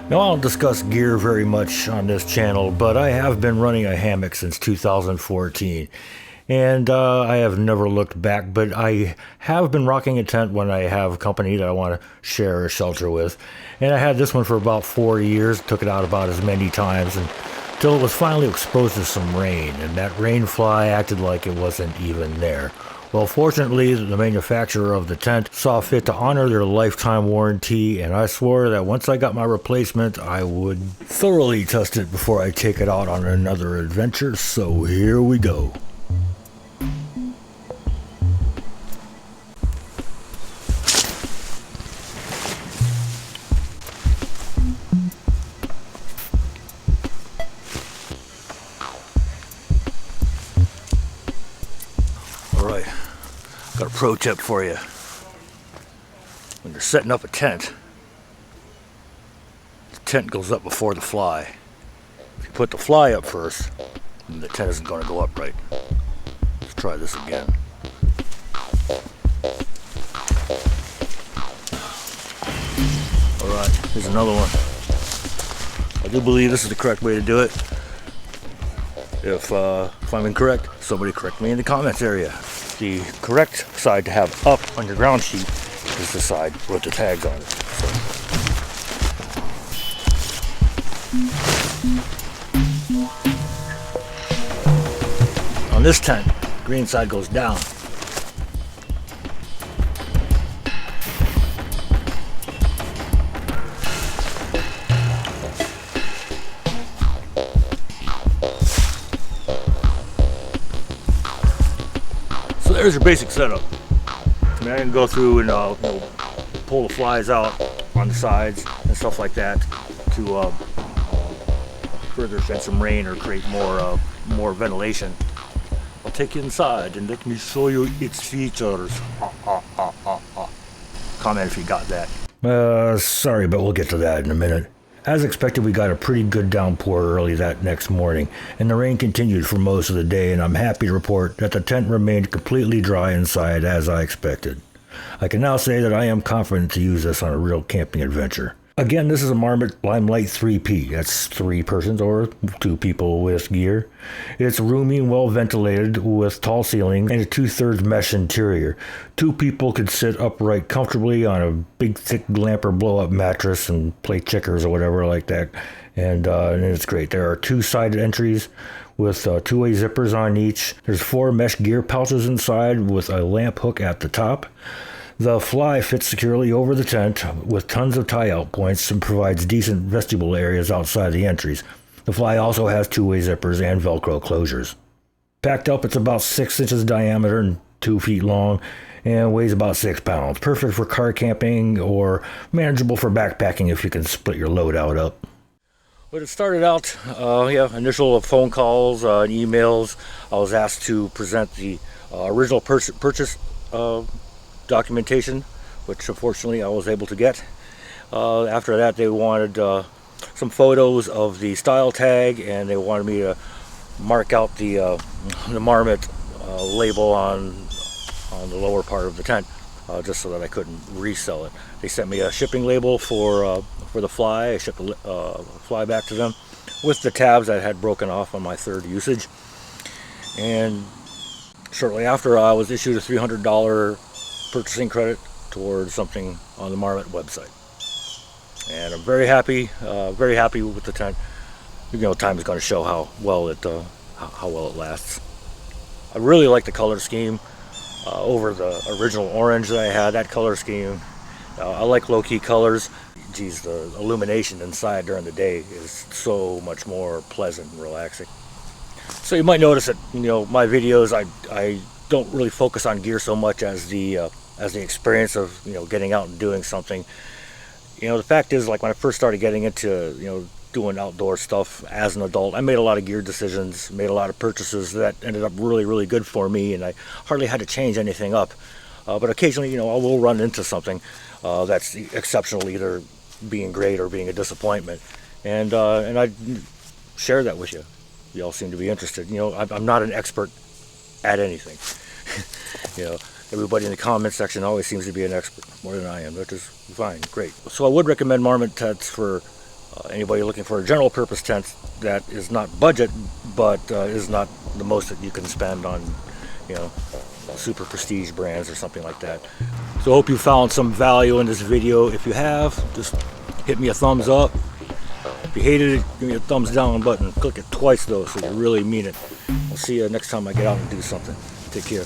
Now, I don't discuss gear very much on this channel, but I have been running a hammock since 2014. And I have never looked back, but I have been rocking a tent when I have company that I want to share a shelter with. And I had this one for about 4 years, took it out about as many times until it was finally exposed to some rain, and that rain fly acted like it wasn't even there. Well, fortunately, the manufacturer of the tent saw fit to honor their lifetime warranty, and I swore that once I got my replacement, I would thoroughly test it before I take it out on another adventure, so here we go. Alright, got a pro tip for you. When you're setting up a tent, the tent goes up before the fly. If you put the fly up first, then the tent isn't going to go up right. Let's try this again. Alright, here's another one. I do believe this is the correct way to do it. If I'm incorrect, somebody correct me in the comments area. The correct side to have up on your ground sheet is the side with the tags on it. So. On this tent, green side goes down. So there's your basic setup. I mean, I can go through and pull the flies out on the sides and stuff like that to further shed some rain or create more ventilation. I'll take you inside and let me show you its features. Comment if you got that. Sorry, but we'll get to that in a minute. As expected, we got a pretty good downpour early that next morning, and the rain continued for most of the day, and I'm happy to report that the tent remained completely dry inside as I expected. I can now say that I am confident to use this on a real camping adventure. Again, this is a Marmot Limelight 3P. That's 3 persons or 2 people with gear. It's roomy and well ventilated with tall ceiling and a 2/3 mesh interior. 2 people could sit upright comfortably on a big thick glamper blow-up mattress and play checkers or whatever like that. And it's great. There are 2 side entries with 2-way zippers on each. There's 4 mesh gear pouches inside with a lamp hook at the top. The fly fits securely over the tent with tons of tie-out points and provides decent vestibule areas outside the entries. The fly also has 2-way zippers and Velcro closures. Packed up, it's about 6 inches diameter and 2 feet long and weighs about 6 pounds. Perfect for car camping or manageable for backpacking if you can split your load out up. But it started out, initial phone calls and emails. I was asked to present the original purchase documentation, which unfortunately I was able to get. After that, they wanted some photos of the style tag, and they wanted me to mark out the Marmot label on the lower part of the tent, just so that I couldn't resell it. They sent me a shipping label for the fly. I shipped the fly back to them with the tabs that had broken off on my 3rd usage. And shortly after, I was issued a $300 purchasing credit towards something on the Marmot website, and I'm very happy with the tent. You know, time is going to show how well it lasts. I really like the color scheme over the original orange that I had. That color scheme, I like low-key colors. Geez, the illumination inside during the day is so much more pleasant and relaxing. So you might notice that, you know, my videos, I don't really focus on gear so much as the experience of, you know, getting out and doing something. You know, the fact is, like, when I first started getting into, you know, doing outdoor stuff as an adult, I made a lot of gear decisions, made a lot of purchases that ended up really good for me, and I hardly had to change anything up. But occasionally, you know, I will run into something that's exceptional, either being great or being a disappointment, and I share that with you. You all seem to be interested. You know, I'm not an expert at anything. You know, everybody in the comment section always seems to be an expert, more than I am, which is fine, great. So I would recommend Marmot Test for Anybody looking for a general purpose tent that is not budget, but is not the most that you can spend on, you know, super prestige brands or something like that. So I hope you found some value in this video. If you have, just hit me a thumbs up. If you hated it, give me a thumbs down button. Click it twice though, so you really mean it. I'll see you next time I get out and do something. Take care.